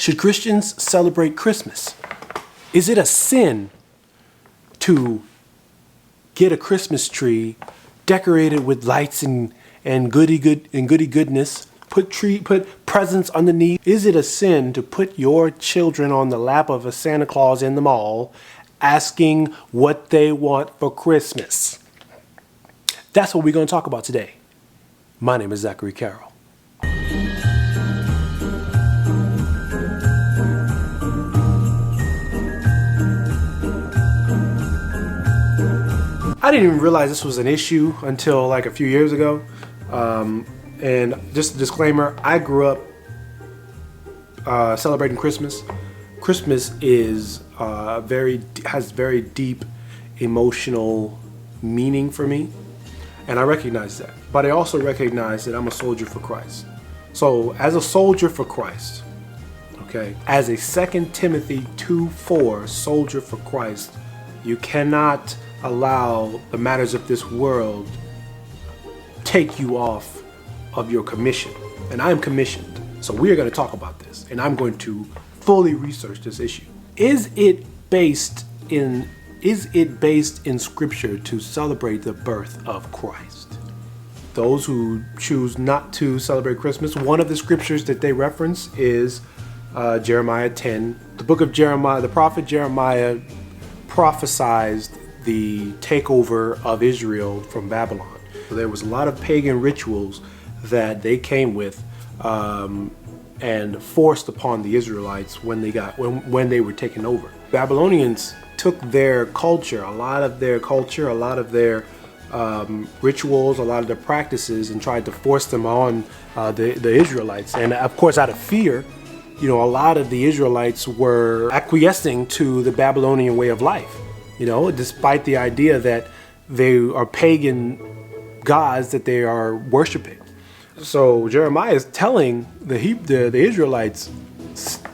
Should Christians celebrate Christmas? Is it a sin to get a Christmas tree decorated with lights and goody goodness? Put presents underneath. Is it a sin to put your children on the lap of a Santa Claus in the mall, asking what they want for Christmas? That's what we're going to talk about today. My name is Zachary Carroll. I didn't even realize this was an issue until like a few years ago. And just a disclaimer, I grew up celebrating Christmas. Christmas is has very deep emotional meaning for me, and I recognize that. But I also recognize that I'm a soldier for Christ. So as a soldier for Christ, okay, as a 2 Timothy 2:4 soldier for Christ, you cannot allow the matters of this world take you off of your commission. And I am commissioned. So we are going to talk about this, and I'm going to fully research this issue. Is it based in scripture to celebrate the birth of Christ? Those who choose not to celebrate Christmas, one of the scriptures that they reference is Jeremiah 10. The book of Jeremiah, the prophet Jeremiah prophesied the takeover of Israel from Babylon. So there was a lot of pagan rituals that they came with and forced upon the Israelites when they were taken over. Babylonians took their culture, a lot of their rituals, a lot of their practices, and tried to force them on the Israelites. And of course, out of fear, a lot of the Israelites were acquiescing to the Babylonian way of life. Despite the idea that they are pagan gods that they are worshiping. So Jeremiah is telling the Israelites,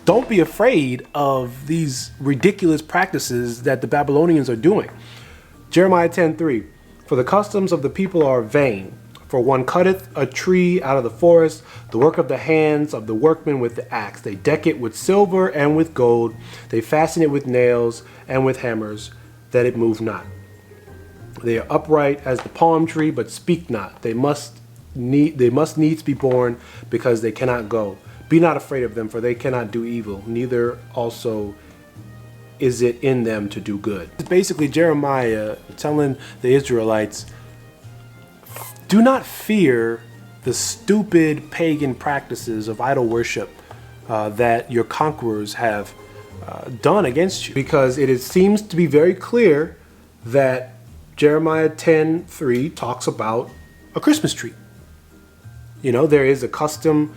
don't be afraid of these ridiculous practices that the Babylonians are doing. Jeremiah 10:3, for the customs of the people are vain. For one cutteth a tree out of the forest, the work of the hands of the workmen with the axe. They deck it with silver and with gold. They fasten it with nails and with hammers, that it move not. They are upright as the palm tree, but speak not. They must needs be born, because they cannot go. Be not afraid of them, for they cannot do evil, neither also is it in them to do good. It's basically Jeremiah telling the Israelites, do not fear the stupid pagan practices of idol worship that your conquerors have done against you, because it seems to be very clear that Jeremiah 10:3 talks about a Christmas tree. There is a custom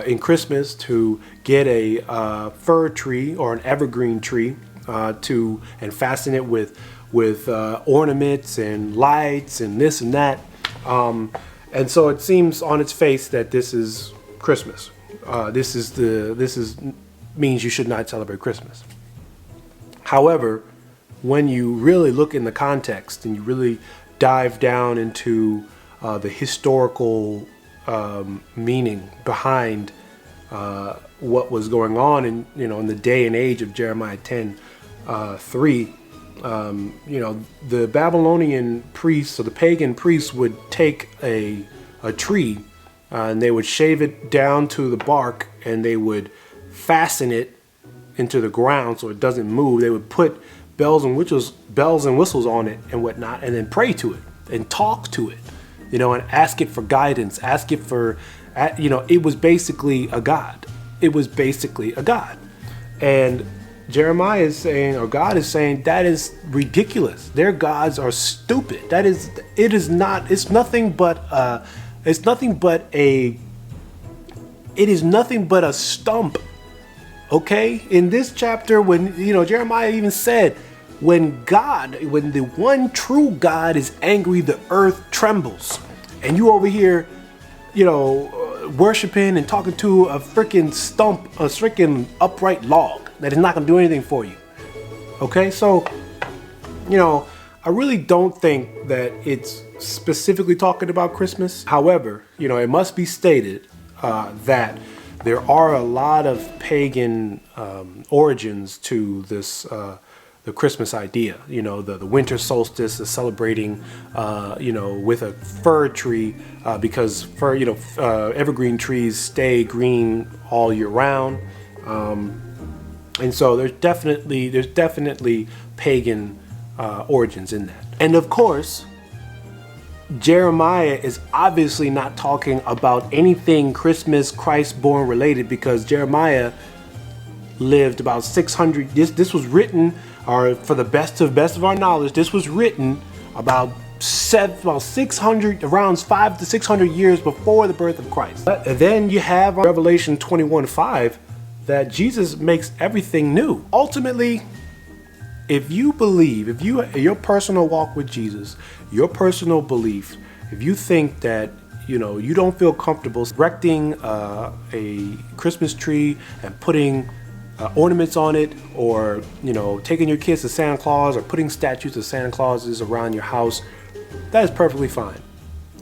in Christmas to get a fir tree or an evergreen tree and fasten it with ornaments and lights and this and that. And so it seems on its face that this is Christmas. Means you should not celebrate Christmas. However, when you really look in the context and you really dive down into the historical meaning behind what was going on in the day and age of Jeremiah 10:3, the Babylonian priests or the pagan priests would take a tree and they would shave it down to the bark, and they would fasten it into the ground so it doesn't move. They would put bells and whistles on it and whatnot, and then pray to it and talk to it, and ask it for guidance, ask it for, it was basically a god. It was basically a god. And Jeremiah is saying, or God is saying, that is ridiculous. Their gods are stupid. It's nothing but a stump. Okay? In this chapter, when, Jeremiah even said, when the one true God is angry, the earth trembles. And you over here, worshiping and talking to a freaking stump, a freaking upright log that is not going to do anything for you. Okay? So, I really don't think that it's specifically talking about Christmas. However, it must be stated that there are a lot of pagan origins to this the Christmas idea. You know, the winter solstice is celebrating, with a fir tree because evergreen trees stay green all year round, and so there's definitely pagan origins in that. And of course, Jeremiah is obviously not talking about anything Christmas, Christ born related, because Jeremiah lived about 600. This was written, or for the best of our knowledge, this was written about 600, around 500 to 600 years before the birth of Christ. But then you have Revelation 21:5 that Jesus makes everything new. Ultimately, if you believe, if your personal walk with Jesus, your personal belief, if you think that you don't feel comfortable erecting a Christmas tree and putting ornaments on it, or taking your kids to Santa Claus, or putting statues of Santa Clauses around your house, that is perfectly fine.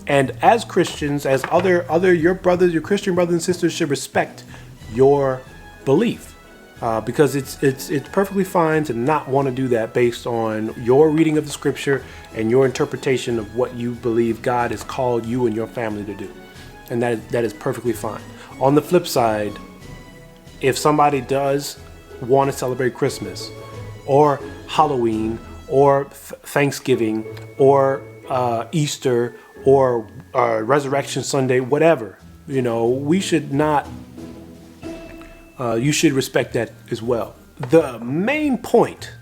And as Christians, as your Christian brothers and sisters should respect your belief. Because it's perfectly fine to not want to do that based on your reading of the scripture and your interpretation of what you believe God has called you and your family to do. And that is perfectly fine. On the flip side, if somebody does want to celebrate Christmas or Halloween or Thanksgiving or Easter or Resurrection Sunday, whatever, we should not you should respect that as well. The main point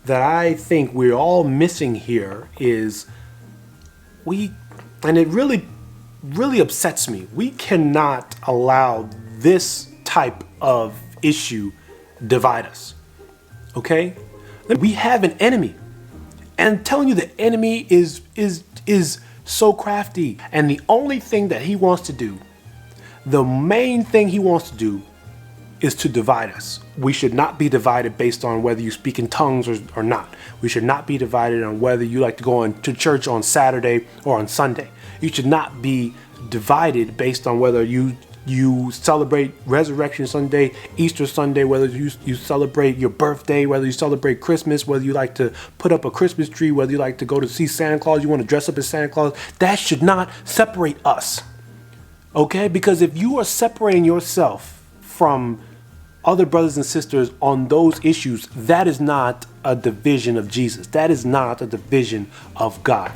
that I think we're all missing here is and it really upsets me, we cannot allow this type of issue divide us. Okay? We have an enemy. And I'm telling you, the enemy is so crafty. And the only thing that he wants to do, the main thing he wants to do, is to divide us. We should not be divided based on whether you speak in tongues or not. We should not be divided on whether you like to go to church on Saturday or on Sunday. You should not be divided based on whether you celebrate Resurrection Sunday, Easter Sunday, whether you celebrate your birthday, whether you celebrate Christmas, whether you like to put up a Christmas tree, whether you like to go to see Santa Claus, you want to dress up as Santa Claus. That should not separate us. Okay? Because if you are separating yourself from other brothers and sisters on those issues, that is not a division of Jesus. That is not a division of God.